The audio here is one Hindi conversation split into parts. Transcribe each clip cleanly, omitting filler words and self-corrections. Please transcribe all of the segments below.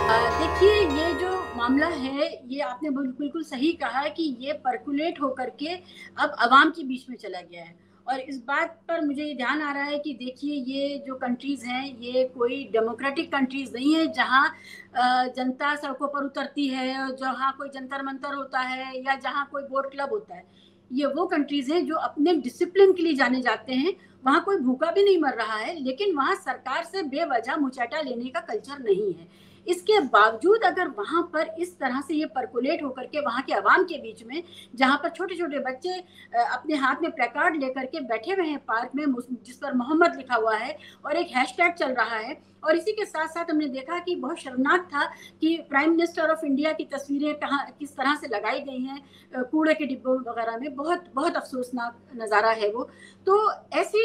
देखिए, ये जो मामला है, ये आपने बिल्कुल सही कहा है कि ये पर्कुलेट होकर के अब अवाम के बीच में चला गया है। और इस बात पर मुझे ये ध्यान आ रहा है कि देखिए, ये जो कंट्रीज़ हैं, ये कोई डेमोक्रेटिक कंट्रीज़ नहीं है जहाँ जनता सड़कों पर उतरती है, और जहाँ कोई जंतर-मंतर होता है या जहाँ कोई बोट क्लब होता है। ये वो कंट्रीज़ हैं जो अपने डिसिप्लिन के लिए जाने जाते हैं। वहाँ कोई भूखा भी नहीं मर रहा है, लेकिन वहाँ सरकार से बेवजह मुचैटा लेने का कल्चर नहीं है। इसके बावजूद अगर वहाँ पर इस तरह से ये पर्कुलेट होकर के वहाँ के अवाम के बीच में, जहाँ पर छोटे-छोटे बच्चे अपने हाथ में प्लेकार्ड लेकर के बैठे हुए हैं पार्क में, जिस पर मोहम्मद लिखा हुआ है और एक हैशटैग चल रहा है, और इसी के साथ-साथ हमने देखा कि बहुत शर्मनाक था कि प्राइम मिनिस्टर ऑफ इंडिया की तस्वीरें कहाँ किस तरह से लगाई गई हैं कूड़े के डिब्बों वगैरह में। बहुत बहुत अफ़सोसनाक नज़ारा है वो। तो ऐसी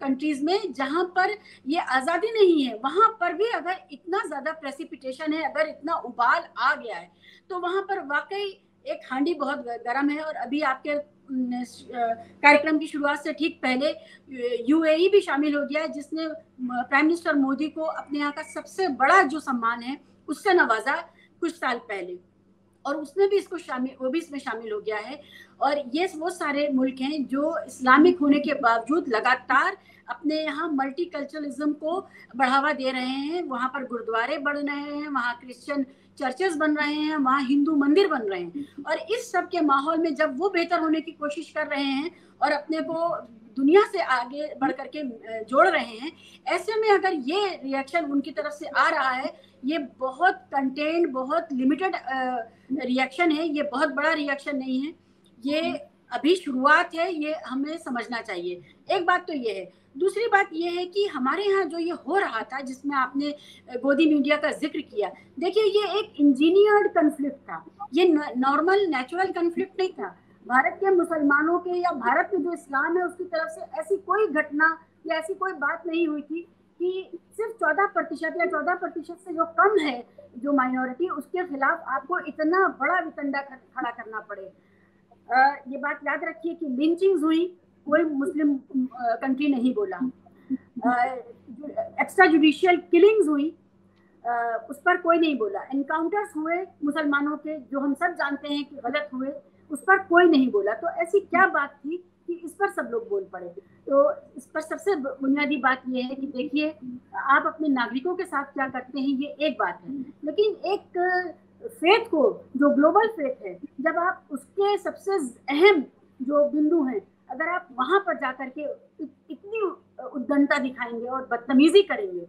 कंट्रीज़ में जहाँ पर ये आज़ादी नहीं है, वहाँ पर भी अगर इतना ज़्यादा प्रेसिपिटेशन है, अगर इतना उबाल आ गया है, तो वहाँ पर वाक़ई एक हांडी बहुत गरम है। और अभी आपके कार्यक्रम की शुरुआत से ठीक पहले यूएई भी शामिल हो गया है, जिसने प्राइम मिनिस्टर मोदी को अपने यहाँ का सबसे बड़ा जो सम्मान है, उससे नवाज़ा कुछ साल पहले। और उसने भी इसको शामिल, वो भी इसमें शामिल हो गया है। और ये वो सारे मुल्क हैं जो इस्लामिक होने के बावजूद लगातार अपने यहाँ मल्टीकल्चरलिज्म को बढ़ावा दे रहे हैं। वहाँ पर गुरुद्वारे बन रहे हैं, वहाँ क्रिश्चियन चर्चेस बन रहे हैं, वहाँ हिंदू मंदिर बन रहे हैं। और इस सब के माहौल में जब वो बेहतर होने की कोशिश कर रहे हैं और अपने को दुनिया से आगे बढ़ करके जोड़ रहे हैं, ऐसे में अगर ये रिएक्शन उनकी तरफ से आ रहा है, ये बहुत कंटेन्ड, बहुत लिमिटेड रिएक्शन है, ये बहुत बड़ा रिएक्शन नहीं है। ये अभी शुरुआत है, ये हमें समझना चाहिए। एक बात तो ये है। दूसरी बात ये है कि हमारे यहाँ जो ये हो रहा था, जिसमें आपने गोदी मीडिया का ज़िक्र किया, देखिए ये एक इंजीनियर्ड कॉन्फ्लिक्ट था। ये नॉर्मल नेचुरल कॉन्फ्लिक्ट नहीं था। भारत के मुसलमानों के या भारत में जो इस्लाम है उसकी तरफ से ऐसी कोई घटना या ऐसी कोई बात नहीं हुई थी कि सिर्फ 14% या 14% से जो कम है जो माइनॉरिटी, उसके खिलाफ आपको इतना बड़ा वितंडा खड़ा करना पड़े। ये बात याद रखिए कि लिंचिंग्स हुई, कोई मुस्लिम कंट्री नहीं बोला। एक्स्ट्रा जुडिशियल किलिंग्स हुई, उस पर कोई नहीं बोला। एनकाउंटर्स हुए मुसलमानों के, जो हम सब जानते हैं कि गलत हुए, उस पर कोई नहीं बोला। तो ऐसी क्या बात थी कि इस पर सब लोग बोल पड़े? तो इस पर सबसे बुनियादी बात यह है कि देखिए, आप अपने नागरिकों के साथ क्या करते हैं ये एक बात है, लेकिन एक फेथ को, जो ग्लोबल फेथ है, जब आप उसके सबसे अहम जो बिंदु हैं, अगर आप वहां पर जाकर के इतनी उद्दंडता दिखाएंगे और बदतमीजी करेंगे,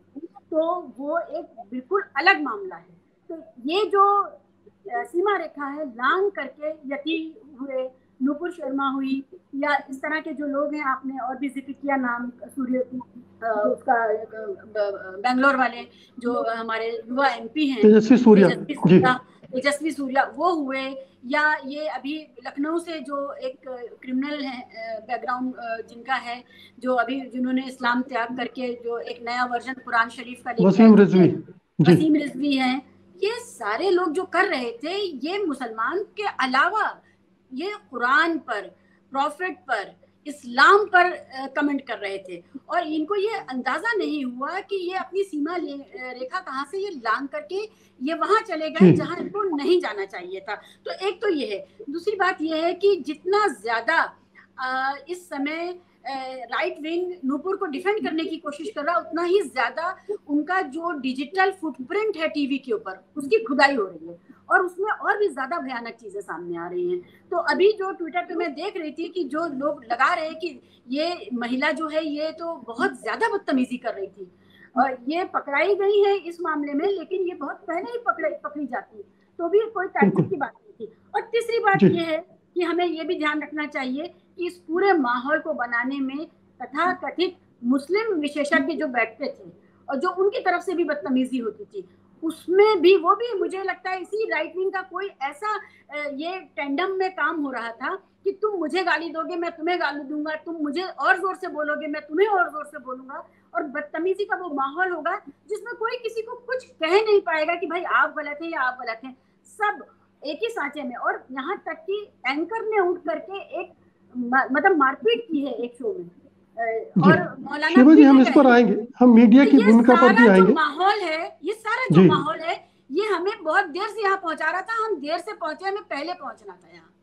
तो वो एक बिल्कुल अलग मामला है। तो ये जो सीमा रेखा है, लांग करके यति हुए, नुपुर शर्मा हुई, या इस तरह के जो लोग हैं, आपने और भी जिक्र किया नाम, सूर्य उसका बेंगलोर वाले जो हमारे युवा एमपी हैं, तेजस्वी सूर्या वो हुए, या ये अभी लखनऊ से जो एक क्रिमिनल है बैकग्राउंड जिनका है, जो अभी जिन्होंने इस्लाम त्याग करके जो एक नया वर्जन कुरान शरीफ का वसीम रिजवी हैं, ये सारे लोग जो कर रहे थे, ये मुसलमान के अलावा ये कुरान पर, प्रॉफिट पर, इस्लाम पर कमेंट कर रहे थे। और इनको ये अंदाजा नहीं हुआ कि ये अपनी सीमा रेखा कहाँ से ये लांग करके ये वहां चले गए जहां इनको नहीं जाना चाहिए था। तो एक तो ये है। दूसरी बात ये है कि जितना ज्यादा इस समय राइट विंग नूपुर को डिफेंड करने की कोशिश कर रहा, उतना ही ज्यादा उनका जो डिजिटल फुटप्रिंट है टीवी के ऊपर, उसकी खुदाई हो रही है, और उसमें और भी ज्यादा भयानक चीजें सामने आ रही हैं। तो अभी जो ट्विटर पे मैं देख रही थी कि जो लोग लगा रहे हैं कि ये महिला जो है ये तो बहुत ज्यादा बदतमीजी कर रही थी, और ये पकड़ाई गई है इस मामले में, लेकिन ये बहुत पहले ही पकड़ी जाती, तो भी कोई ताज्जुब की बात नहीं थी। और तीसरी बात ये है कि हमें ये भी ध्यान रखना चाहिए कि इस पूरे माहौल को बनाने में तथाकथित मुस्लिम विशेषज्ञ जो बैठते थे और जो उनकी तरफ से भी बदतमीजी होती थी, उसमें भी वो भी मुझे लगता है इसी राइट विंग का कोई ऐसा ये टेंडम में काम हो रहा था कि तुम मुझे गाली दोगे, मैं तुम्हें गाली दूंगा, तुम मुझे और जोर से बोलोगे, मैं तुम्हें और जोर से बोलूंगा, और बदतमीजी का वो माहौल होगा जिसमें कोई किसी को कुछ कह नहीं पाएगा कि भाई आप गलत हैं या आप गलत हैं, सब एक ही सांचे में। और यहाँ तक कि एंकर ने उठ करके एक मतलब मारपीट की है एक शो में, और मौलाना जी हम इस पर आएंगे, हम मीडिया की भूमिका पर भी आएंगे। माहौल है, ये सारा जो माहौल है, ये हमें बहुत देर से यहाँ पहुंचा रहा था, हम देर से पहुंचे, हमें पहले पहुंचना था यहाँ।